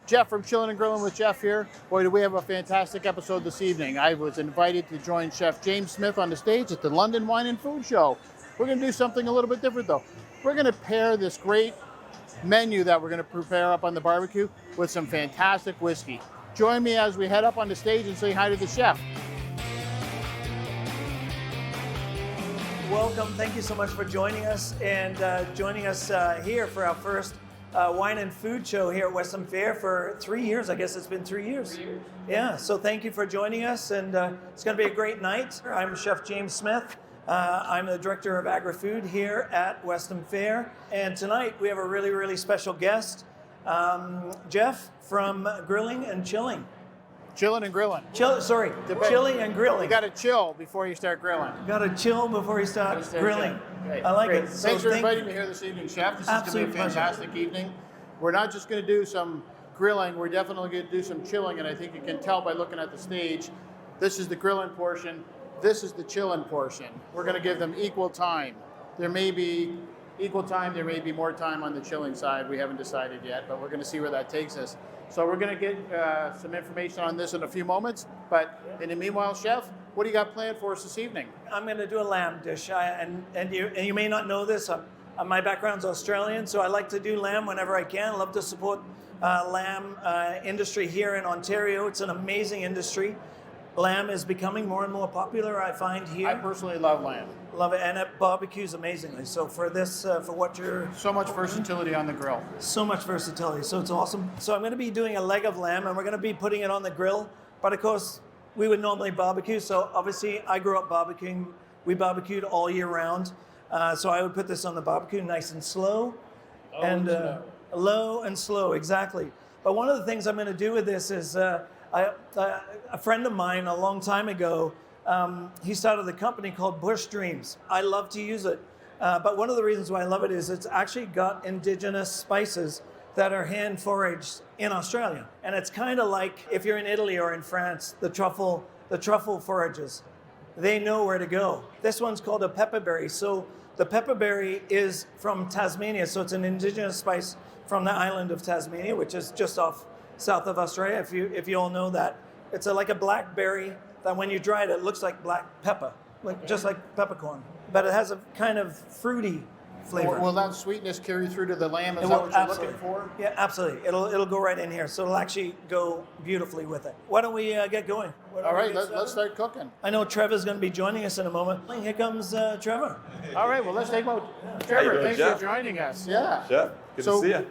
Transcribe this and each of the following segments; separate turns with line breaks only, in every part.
Jeff from Chillin and Grillin with Jeff here. Boy, do we have a fantastic episode this evening. I was invited to join Chef James Smith on the stage at the London Wine and Food Show. We're going to do something a little bit different though. We're going to pair this great menu that we're going to prepare up on the barbecue with some fantastic whiskey. Join me as we head up on the stage and say hi to the chef.
Welcome. Thank you so much for joining us and joining us here for our first wine and food show here at Western Fair for 3 years. I guess it's been 3 years. Yeah, so thank you for joining us, and it's going to be a great night. I'm Chef James Smith. I'm the Director of Agri-Food here at Western Fair, and tonight we have a really, really special guest, Jeff from Grilling and Chillin.
Chillin and Grillin.
Chilling and Grilling.
You got to chill before you start grilling.
Got to chill before you start grilling. I like it. So
Thanks for inviting me here this evening, Chef. This is going to be a fantastic evening. We're not just going to do some grilling, we're definitely going to do some chilling, and I think you can tell by looking at the stage, this is the grilling portion, this is the chilling portion. We're going to give them equal time. There may be equal time, there may be more time on the chilling side. We haven't decided yet, but we're going to see where that takes us. So we're going to get some information on this in a few moments, but in the meanwhile, Chef, what do you got planned for us this evening?
I'm going to do a lamb dish, and you may not know this. My background's Australian, so I like to do lamb whenever I can. I love to support lamb industry here in Ontario. It's an amazing industry. Lamb is becoming more and more popular, I find here.
I personally love lamb.
Love it, and it barbecues amazingly. So for this, for what you're...
So much versatility on the grill.
So much versatility, so it's awesome. So I'm going to be doing a leg of lamb, and we're going to be putting it on the grill. But of course, we would normally barbecue, so obviously I grew up barbecuing. We barbecued all year round. So I would put this on the barbecue nice and slow. Low and slow, exactly. But one of the things I'm going to do with this is... a friend of mine a long time ago, he started a company called Bush Dreams. I love to use it, but one of the reasons why I love it is it's actually got indigenous spices that are hand foraged in Australia. And it's kind of like if you're in Italy or in France, the truffle forages, they know where to go. This one's called a pepperberry. So the pepperberry is from Tasmania, so it's an indigenous spice from the island of Tasmania, which is just off south of Australia, if you all know that. It's like a blackberry that when you dry it, it looks like black pepper, just like peppercorn. But it has a kind of fruity flavor.
Will that sweetness carry through to the lamb? Is that what you're looking for?
Yeah, absolutely. It'll go right in here. So it'll actually go beautifully with it. Why don't we get going?
All right, let's start cooking.
I know Trevor's going to be joining us in a moment. Here comes Trevor.
All right, well, let's take out Trevor. Thanks for joining us. Yeah.
Jeff, good to see you.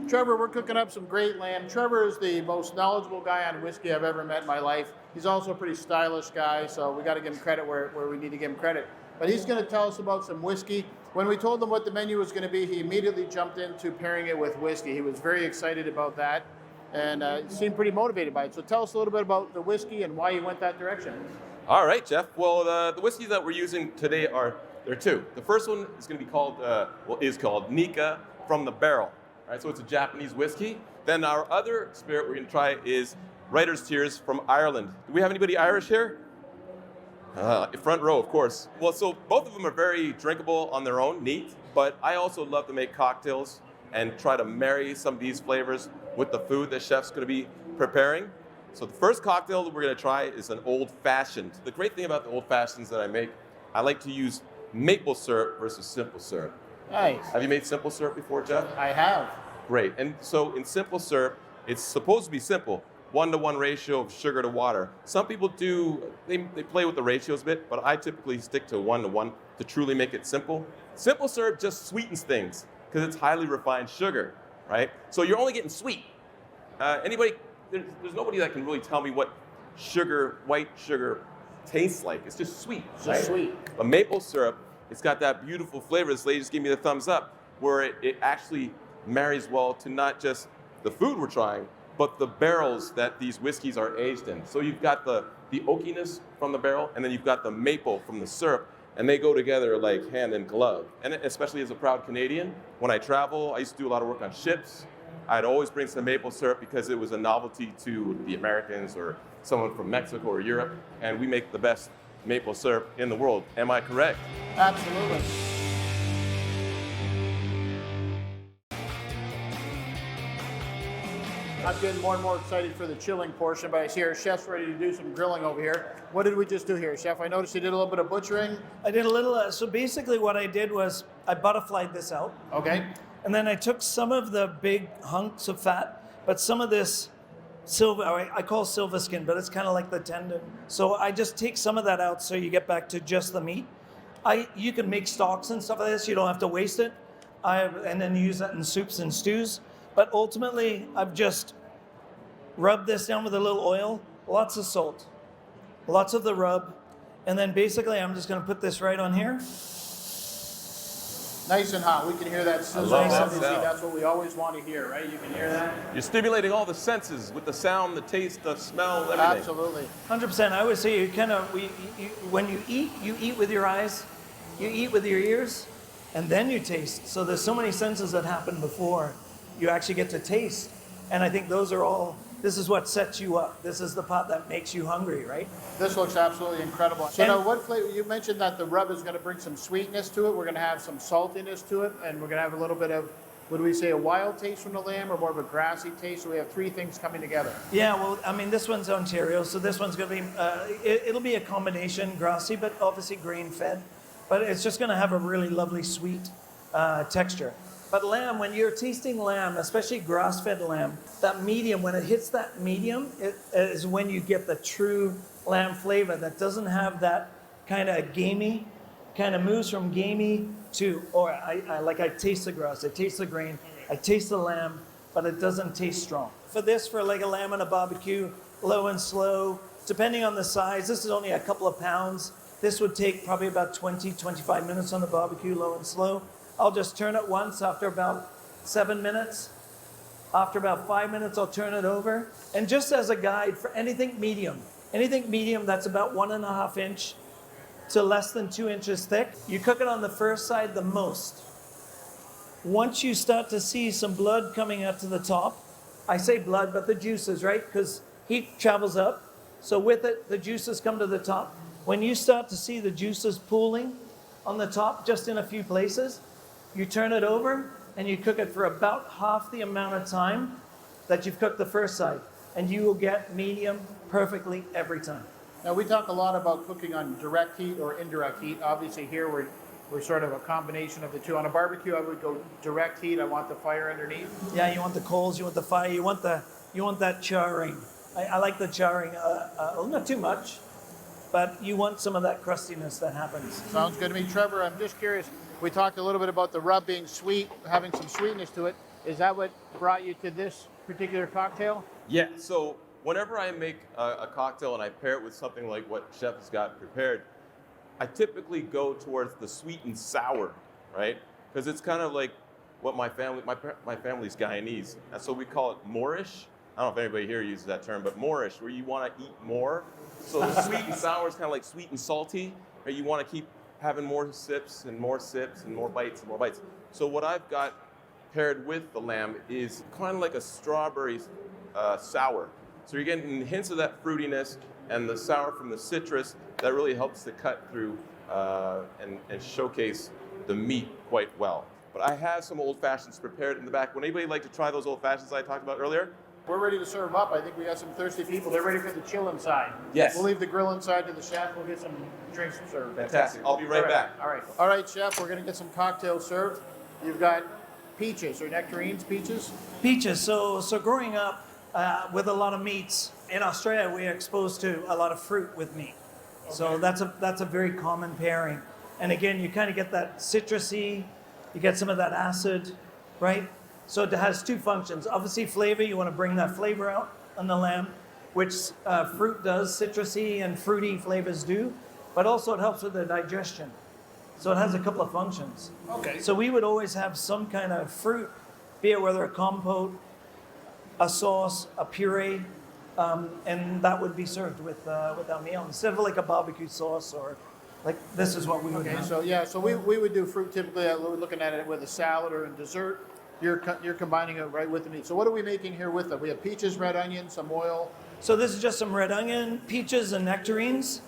Trevor, we're cooking up some great lamb. Trevor is the most knowledgeable guy on whiskey I've ever met in my life. He's also a pretty stylish guy, so we got to give him credit where we need to give him credit. But he's going to tell us about some whiskey. When we told him what the menu was going to be, he immediately jumped into pairing it with whiskey. He was very excited about that and seemed pretty motivated by it. So tell us a little bit about the whiskey and why you went that direction.
All right, Jeff. Well, the whiskeys that we're using today there are two. The first one is going to be called, is called Nika from the Barrel. All right, so it's a Japanese whiskey. Then our other spirit we're going to try is Writer's Tears from Ireland. Do we have anybody Irish here? Front row, of course. Well, so both of them are very drinkable on their own, neat, but I also love to make cocktails and try to marry some of these flavors with the food that chef's going to be preparing. So the first cocktail that we're going to try is an old-fashioned. The great thing about the old-fashions that I make, I like to use maple syrup versus simple syrup.
Nice.
Have you made simple syrup before, Jeff?
I have.
Great. And so in simple syrup, it's supposed to be simple, 1-to-1 ratio of sugar to water. Some people they play with the ratios a bit, but I typically stick to 1-to-1 to truly make it simple. Simple syrup just sweetens things because it's highly refined sugar, right? So you're only getting sweet. There's nobody that can really tell me what white sugar tastes like. It's just sweet.
It's just sweet.
A maple syrup, it's got that beautiful flavor. This lady just gave me the thumbs up, where it actually marries well to not just the food we're trying, but the barrels that these whiskeys are aged in. So you've got the oakiness from the barrel, and then you've got the maple from the syrup, and they go together like hand in glove. And especially as a proud Canadian, when I travel, I used to do a lot of work on ships. I'd always bring some maple syrup because it was a novelty to the Americans or someone from Mexico or Europe, and we make the best maple syrup in the world. Am I correct?
Absolutely. I'm getting more and more excited for the chilling portion, but I see our chef's ready to do some grilling over here. What did we just do here, Chef? I noticed you did a little bit of butchering.
I did a little, so basically what I did was I butterflied this out.
Okay.
And then I took some of the big hunks of fat, but some of this silver, I call silver skin, but it's kind of like the tendon. So I just take some of that out so you get back to just the meat. You can make stocks and stuff like this. You don't have to waste it. And then use that in soups and stews. But ultimately, I've just rubbed this down with a little oil, lots of salt, lots of the rub. And then basically, I'm just going to put this right on here.
Nice and hot. We can hear that sizzle.
love that
Obviously,
sound.
that's what we always want to hear, right? You can hear that?
You're stimulating all the senses with the sound, the taste, the smell, everything.
Absolutely.
100%. I always say when you eat with your eyes, you eat with your ears, and then you taste. So there's so many senses that happen before you actually get to taste. And I think those are all, this is what sets you up. This is the part that makes you hungry, right?
This looks absolutely incredible. So now what flavor, you mentioned that the rub is going to bring some sweetness to it. We're going to have some saltiness to it, and we're going to have a little bit of, would we say a wild taste from the lamb or more of a grassy taste? So we have three things coming together.
Yeah, well, I mean, this one's Ontario, so this one's going to be, it'll be a combination, grassy, but obviously grain-fed. But it's just going to have a really lovely sweet texture. But lamb, when you're tasting lamb, especially grass-fed lamb, that medium, when it hits that medium, it is when you get the true lamb flavor that doesn't have that kind of gamey, kind of moves from gamey to, or I taste the grass, I taste the grain, I taste the lamb, but it doesn't taste strong. For this, for like a lamb on a barbecue, low and slow, depending on the size, this is only a couple of pounds. This would take probably about 20, 25 minutes on the barbecue, low and slow. I'll just turn it once after about 7 minutes. After about 5 minutes, I'll turn it over. And just as a guide for anything medium that's about 1.5 inch to less than 2 inches thick, you cook it on the first side the most. Once you start to see some blood coming up to the top, I say blood, but the juices, right? Because heat travels up. So with it, the juices come to the top. When you start to see the juices pooling on the top, just in a few places, you turn it over and you cook it for about half the amount of time that you've cooked the first side. And you will get medium perfectly every time.
Now we talk a lot about cooking on direct heat or indirect heat. Obviously here we're sort of a combination of the two. On a barbecue, I would go direct heat. I want the fire underneath.
Yeah, you want the coals, you want the fire, you want that charring. I like the charring, not too much, but you want some of that crustiness that happens.
Sounds good to me. Trevor, I'm just curious. We talked a little bit about the rub being sweet, having some sweetness to it. Is that what brought you to this particular cocktail?
Yeah, so whenever I make a cocktail and I pair it with something like what Chef has got prepared, I typically go towards the sweet and sour, right? Because it's kind of like what my family's Guyanese, and so we call it Moorish. I don't know if anybody here uses that term, but Moorish, where you want to eat more. So the sweet and sour is kind of like sweet and salty, right? You want to keep having more sips and more sips and more bites and more bites. So what I've got paired with the lamb is kind of like a strawberry sour. So you're getting hints of that fruitiness and the sour from the citrus that really helps to cut through and showcase the meat quite well. But I have some old fashions prepared in the back. Would anybody like to try those old fashions I talked about earlier?
We're ready to serve up. I think we got some thirsty people. They're ready for the chillin' side.
Yes.
We'll leave the grilling side to the chef. We'll get some drinks served.
Fantastic. I'll be right back.
All right. All right, chef. We're going to get some cocktails served. You've got peaches or nectarines, peaches.
Peaches. So growing up with a lot of meats in Australia, we are exposed to a lot of fruit with meat. Okay. So that's a very common pairing. And again, you kind of get that citrusy. You get some of that acid, right? So it has two functions. Obviously, flavor, you want to bring that flavor out on the lamb, which fruit does, citrusy and fruity flavors do, but also it helps with the digestion. So it has a couple of functions.
Okay.
So we would always have some kind of fruit, be it whether a compote, a sauce, a puree, and that would be served with our meal instead of like a barbecue sauce or like this is what we would have.
So we would do fruit typically. We're looking at it with a salad or a dessert. You're combining it right with the meat. So what are we making here with it? We have peaches, red onion, some oil.
So this is just some red onion, peaches, and nectarines.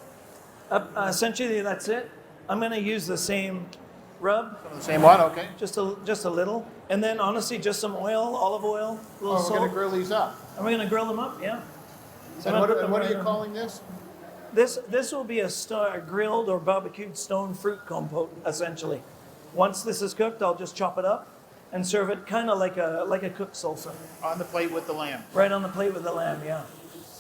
Essentially, that's it. I'm going to use the same rub,
Some of the same one, okay.
just a little, and then honestly, just some oil, olive oil, a little
Oh, we're
salt,
gonna grill these up.
and we're gonna grill them up. Yeah. So
And
I'm gonna
what,
put
and
them
what are
right
you
on.
calling this?
This will be a grilled or barbecued stone fruit compote, essentially. Once this is cooked, I'll just chop it up and serve it kind of like a cooked salsa.
On the plate with the lamb.
Right on the plate with the lamb, yeah.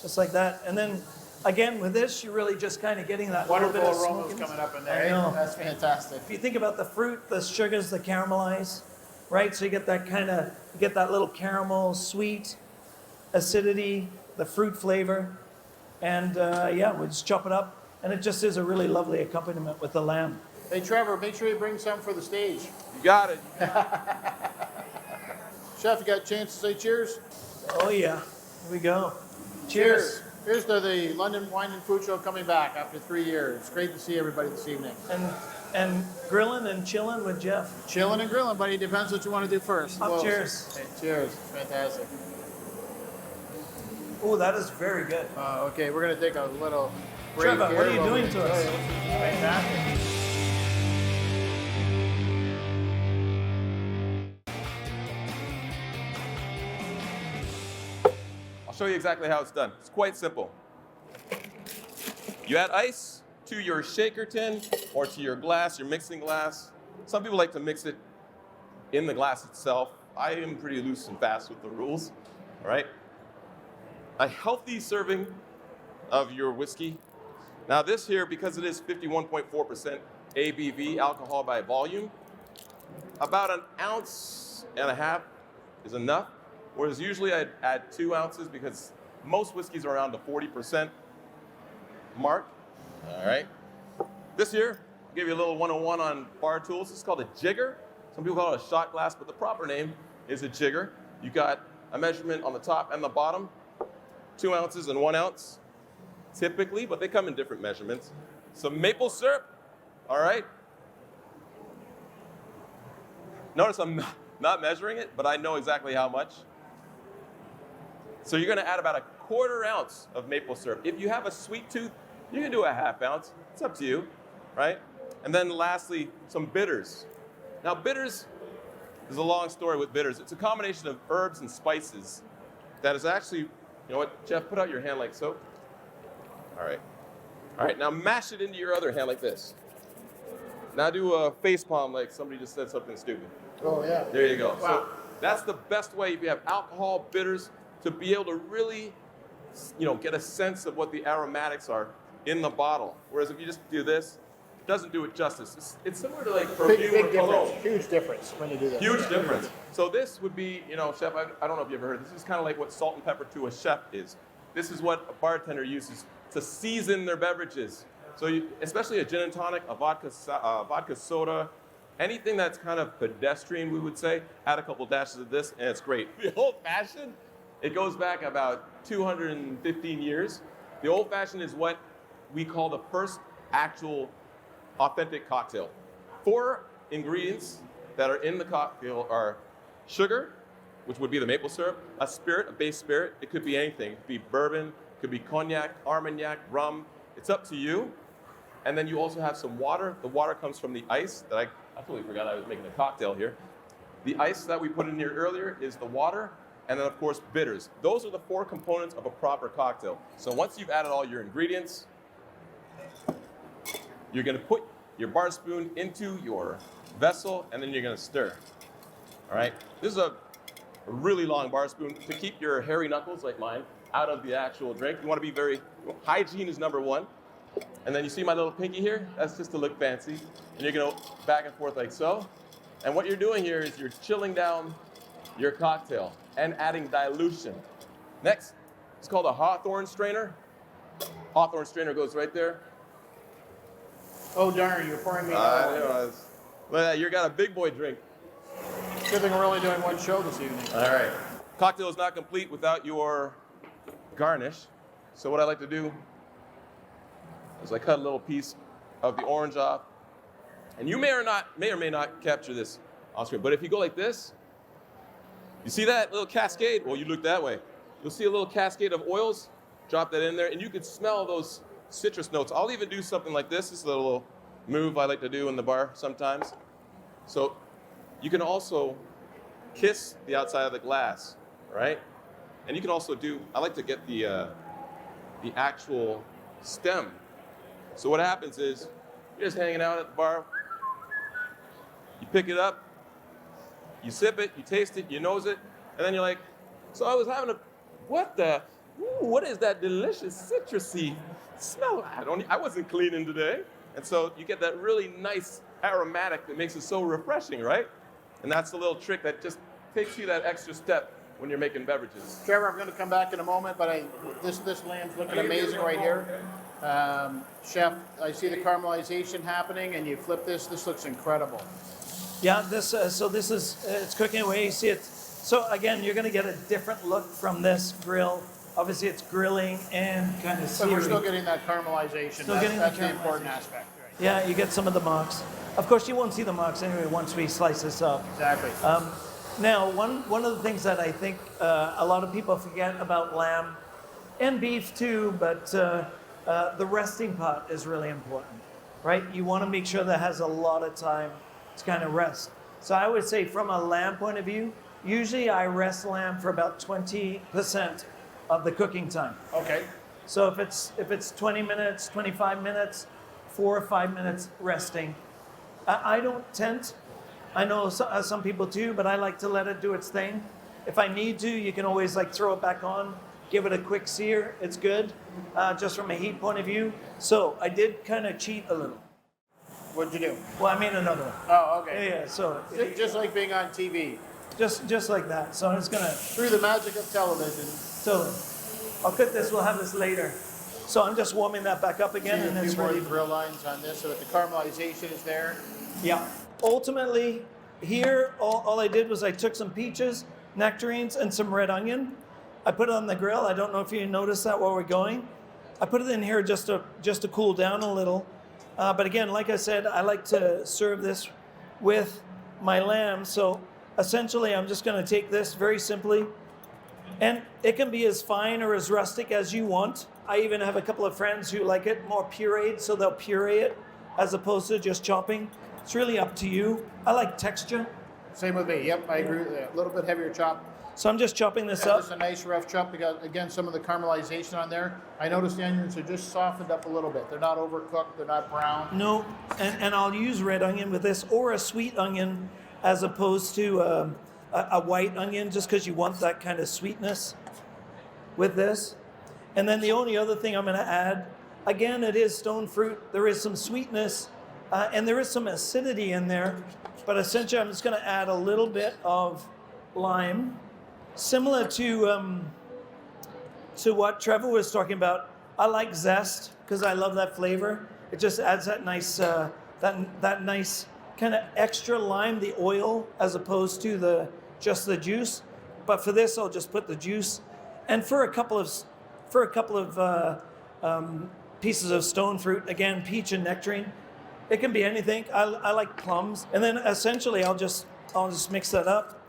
Just like that. And then, again, with this, you're really just kind of getting that little
Wonderful
bit of
aromas
smokiness.
coming up in
I
there.
know.
That's fantastic.
If you think about the fruit, the sugars, the caramelize, right? So you get that you get that little caramel, sweet, acidity, the fruit flavor. And yeah, we just chop it up. And it just is a really lovely accompaniment with the lamb.
Hey, Trevor, make sure you bring some for the stage.
You got it.
Chef, you got a chance to say cheers?
Oh yeah, here we go. Cheers.
Here's to the London Wine and Food Show coming back after 3 years. It's great to see everybody this evening.
And grilling and chilling with Jeff.
Chilling and grilling, buddy. Depends what you want to do first.
Up,
Well,
cheers.
Hey, cheers. Fantastic.
Oh, that is very good.
Okay, we're going to take a little break
Trevor,
here
what are you
while we
doing to us?
enjoy it. Fantastic.
I'll show you exactly how it's done. It's quite simple. You add ice to your shaker tin or to your glass, your mixing glass. Some people like to mix it in the glass itself. I am pretty loose and fast with the rules, all right? A healthy serving of your whiskey. Now this here, because it is 51.4% ABV, alcohol by volume, about 1.5 ounces is enough. Whereas usually I'd add 2 ounces because most whiskeys are around the 40% mark. All right. This here, I'll give you a little 101 on bar tools. It's called a jigger. Some people call it a shot glass, but the proper name is a jigger. You got a measurement on the top and the bottom, 2 ounces and 1 ounce, typically, but they come in different measurements. Some maple syrup, all right. Notice I'm not measuring it, but I know exactly how much. So you're gonna add about 1/4 ounce of maple syrup. If you have a sweet tooth, you can do 1/2 ounce. It's up to you, right? And then lastly, some bitters. Now bitters is a long story with bitters. It's a combination of herbs and spices that is actually, you know what, Jeff, put out your hand like so. All right. All right, now mash it into your other hand like this. Now do a face palm like somebody just said something stupid.
Oh, yeah.
There you go.
Wow.
So that's the best way if you have alcohol, bitters, to be able to really, you know, get a sense of what the aromatics are in the bottle. Whereas if you just do this, it doesn't do it justice. It's similar to like perfume
Big
or cologne.
difference. Huge difference when you do that.
Huge difference. So this would be, you know, chef, I don't know if you ever heard, this is kind of like what salt and pepper to a chef is. This is what a bartender uses to season their beverages. So you, especially a gin and tonic, a vodka soda, anything that's kind of pedestrian, we would say, add a couple dashes of this and it's great. The old fashioned, it goes back about 215 years. The old fashioned is what we call the first actual authentic cocktail. 4 ingredients that are in the cocktail are sugar, which would be the maple syrup, a spirit, a base spirit. It could be anything. It could be bourbon, it could be cognac, armagnac, rum. It's up to you. And then you also have some water. The water comes from the ice that I totally forgot I was making a cocktail here. The ice that we put in here earlier is the water, and then of course bitters. Those are the 4 components of a proper cocktail. So once you've added all your ingredients, you're gonna put your bar spoon into your vessel, and then you're gonna stir. All right? This is a really long bar spoon to keep your hairy knuckles, like mine, out of the actual drink. You wanna be hygiene is number 1. And then you see my little pinky here? That's just to look fancy. And you're gonna back and forth like so. And what you're doing here is you're chilling down your cocktail and adding dilution. Next, it's called a Hawthorne strainer. Hawthorne strainer goes right there.
Oh, darn, you're pouring me out.
Well, you got a big boy drink.
Good thing we're only doing one show this evening.
All right. Cocktail is not complete without your garnish. So what I like to do is I cut a little piece of the orange off. And you may or may not capture this on screen. But if you go like this, you see that little cascade? Well, you look that way. You'll see a little cascade of oils. Drop that in there, and you can smell those citrus notes. I'll even do something like this. This is a little move I like to do in the bar sometimes. So you can also kiss the outside of the glass, right? And you can also do, I like to get the actual stem. So what happens is, you're just hanging out at the bar, you pick it up, you sip it, you taste it, you nose it, and then you're like, so I was having what is that delicious citrusy smell? I wasn't cleaning today. And so you get that really nice aromatic that makes it so refreshing, right? And that's the little trick that just takes you that extra step when you're making beverages.
Trevor, I'm going to come back in a moment, but this lamb's looking amazing right here. Chef, I see the caramelization happening, and you flip this. This looks incredible.
Yeah, this is it's cooking away. You see it. So again, you're going to get a different look from this grill. Obviously, it's grilling and kind of searing.
But we're still getting that caramelization. That's the important aspect. Right?
Yeah, you get some of the marks. Of course, you won't see the marks anyway once we slice this up.
Exactly.
Now, one of the things that I think a lot of people forget about lamb and beef too, but the resting part is really important, right? You want to make sure that has a lot of time to kind of rest. So I would say from a lamb point of view, usually I rest lamb for about 20% of the cooking time.
Okay.
So if it's 20 minutes, 25 minutes, 4 or 5 minutes resting. I don't tent. I know some people do, but I like to let it do its thing. If I need to, you can always like throw it back on, give it a quick sear. It's good, just from a heat point of view. So I did kind of cheat a little.
What'd you do?
Well, I made another one.
Oh, okay.
Yeah. So
Just like being on TV.
just like that. So I'm just gonna.
Through the magic of television.
So I'll cook this. We'll have this later. So I'm just warming that back up again, and
a
it's
few more
ready.
grill lines on this, so that the caramelization is there.
Yeah. Ultimately, here, all I did was I took some peaches, nectarines, and some red onion. I put it on the grill. I don't know if you noticed that while we're going. I put it in here just to cool down a little. But again, like I said, I like to serve this with my lamb. So essentially, I'm just going to take this very simply. And it can be as fine or as rustic as you want. I even have a couple of friends who like it more pureed, so they'll puree it as opposed to just chopping. It's really up to you. I like texture.
Same with me. Yep, I agree with that. A little bit heavier chop.
So I'm just chopping this
Yeah,
up.
just a nice rough chop. We got, again, some of the caramelization on there. I noticed the onions are just softened up a little bit. They're not overcooked. They're not brown.
No, and I'll use red onion with this, or a sweet onion as opposed to a white onion, just because you want that kind of sweetness with this. And then the only other thing I'm going to add, again, it is stone fruit. There is some sweetness, and there is some acidity in there. But essentially, I'm just going to add a little bit of lime, similar to what Trevor was talking about. I like zest because I love that flavor. It just adds that nice that nice kind of extra lime, the oil, as opposed to just the juice. But for this, I'll just put the juice, and for a couple of pieces of stone fruit, again, peach and nectarine. It can be anything. I like plums, and then essentially I'll just mix that up.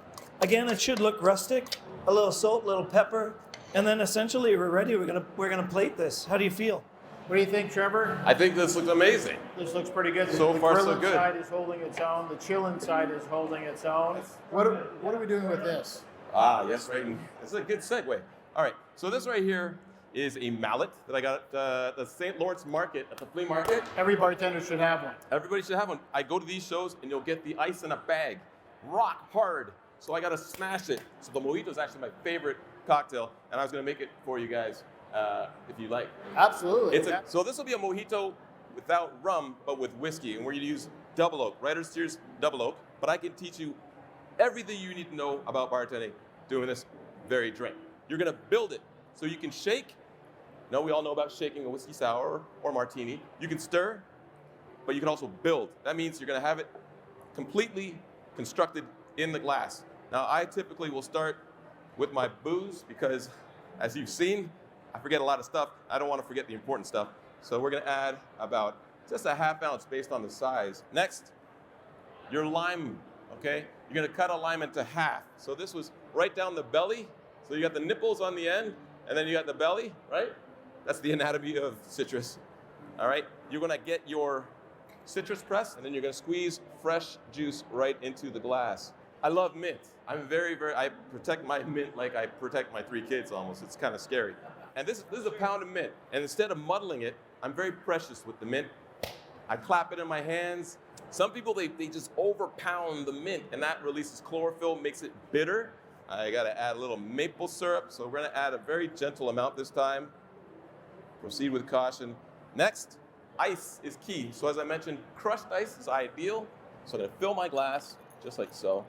Again, it should look rustic. A little salt, a little pepper, and then essentially we're ready. We're gonna plate this. How do you feel?
What do you think, Trevor?
I think this looks amazing.
This looks pretty good.
So far, so
Grillin
good.
side is holding its own. The Chillin side is holding its own. What are we doing with this?
Ah, yes, right. This is a good segue. All right, so this right here is a mallet that I got at the St. Lawrence Market, at the flea market.
Every bartender should have one.
Everybody should have one. I go to these shows and you'll get the ice in a bag, rock hard. So I gotta smash it. So the mojito is actually my favorite cocktail, and I was gonna make it for you guys if you like.
Absolutely.
So this will be a mojito without rum, but with whiskey, and we're gonna use double oak, Writer's Tears double oak. But I can teach you everything you need to know about bartending doing this very drink. You're gonna build it so you can shake. Now we all know about shaking a whiskey sour or martini. You can stir, but you can also build. That means you're gonna have it completely constructed in the glass. Now I typically will start with my booze because, as you've seen, I forget a lot of stuff. I don't want to forget the important stuff. So we're gonna add about just a half ounce based on the size. Next, your lime, okay? You're gonna cut a lime into half. So this was right down the belly. So you got the nipples on the end, and then you got the belly, right? That's the anatomy of citrus, all right? You're gonna get your citrus press, and then you're gonna squeeze fresh juice right into the glass. I love mint. I'm I protect my mint like I protect my 3 kids almost. It's kind of scary. And this is a pound of mint. And instead of muddling it, I'm very precious with the mint. I clap it in my hands. Some people, they just overpound the mint, and that releases chlorophyll, makes it bitter. I gotta add a little maple syrup, so we're gonna add a very gentle amount this time. Proceed with caution. Next, ice is key. So as I mentioned, crushed ice is ideal. So I'm gonna fill my glass, just like so.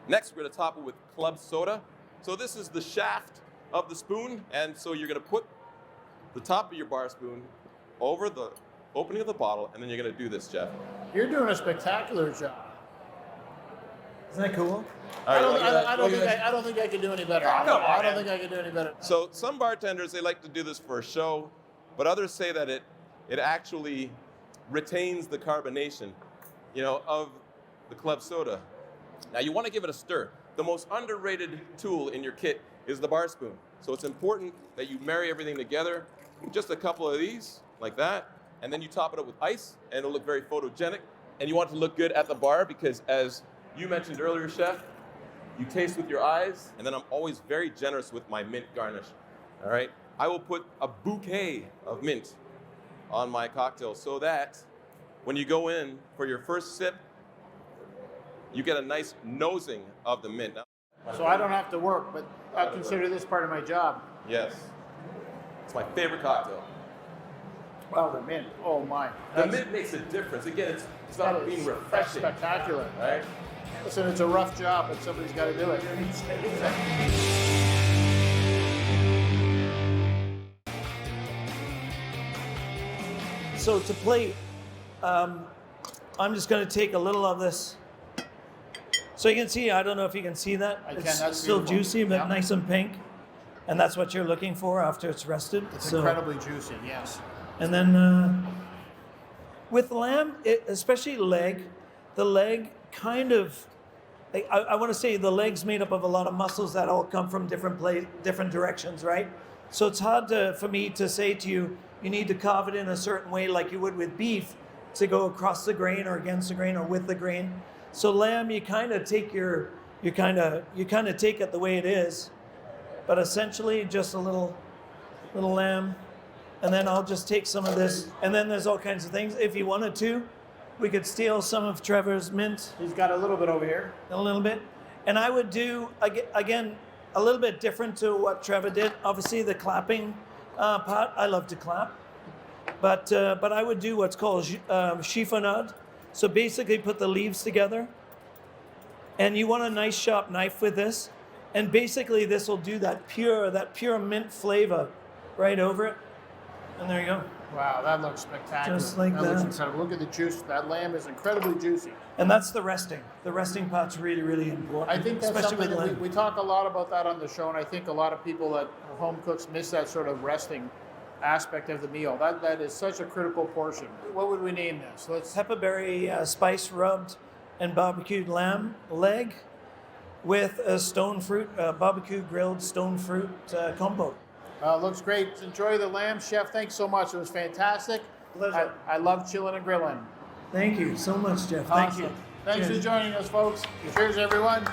Next, we're gonna top it with club soda. So this is the shaft of the spoon, and so you're gonna put the top of your bar spoon over the opening of the bottle, and then you're gonna do this, Jeff.
You're doing a spectacular job.
Isn't that cool?
I don't think I could do any better. I don't think I could do any better.
So some bartenders, they like to do this for a show, but others say that it actually retains the carbonation, of the club soda. Now you want to give it a stir. The most underrated tool in your kit is the bar spoon. So it's important that you marry everything together. Just a couple of these, like that, and then you top it up with ice, and it'll look very photogenic. And you want it to look good at the bar because, as you mentioned earlier, Chef, you taste with your eyes, and then I'm always very generous with my mint garnish. All right? I will put a bouquet of mint on my cocktail so that when you go in for your first sip, you get a nice nosing of the mint.
So I don't have to work, but I consider this part of my job.
Yes. It's my favorite cocktail.
Wow, the mint. Oh my.
The mint makes a difference. Again, it's about being refreshing.
Spectacular.
Right?
Listen, it's a rough job, but somebody's got to do it.
So to plate, I'm just going to take a little of this. So you can see, I don't know if you can see that.
I can,
It's
that's
still
beautiful.
juicy, but
Yeah.
nice and pink. And that's what you're looking for after it's rested.
It's incredibly juicy, yes.
And then with lamb, especially the leg kind of, I want to say the leg's made up of a lot of muscles that all come from different directions, right? So it's hard for me to say to you, you need to carve it in a certain way like you would with beef to go across the grain or against the grain or with the grain. So lamb, you kind of take you kind of take it the way it is, but essentially just a little lamb. And then I'll just take some of this. And then there's all kinds of things. If you wanted to, we could steal some of Trevor's mint.
He's got a little bit over here.
A little bit. And I would do, again, a little bit different to what Trevor did. Obviously, the clapping part, I love to clap. But I would do what's called chiffonade. So basically put the leaves together. And you want a nice sharp knife with this. And basically this will do that pure mint flavor right over it. And there you go.
Wow, that looks spectacular.
Just like
that looks
that.
incredible. Look at the juice. That lamb is incredibly juicy.
And that's the resting. The resting part's really, really important.
I think that's
especially
something
with
that
lamb.
we talk a lot about that on the show, and I think a lot of people that are home cooks miss that sort of resting aspect of the meal. That is such a critical portion. What would we name this?
Pepperberry spice rubbed and barbecued lamb leg with a stone fruit, barbecue grilled stone fruit combo.
Looks great. Enjoy the lamb, Chef. Thanks so much. It was fantastic.
Pleasure.
I love Chillin and Grillin.
Thank you so much, Jeff. Thank you.
Thanks
Cheers.
for joining us, folks. Cheers, everyone.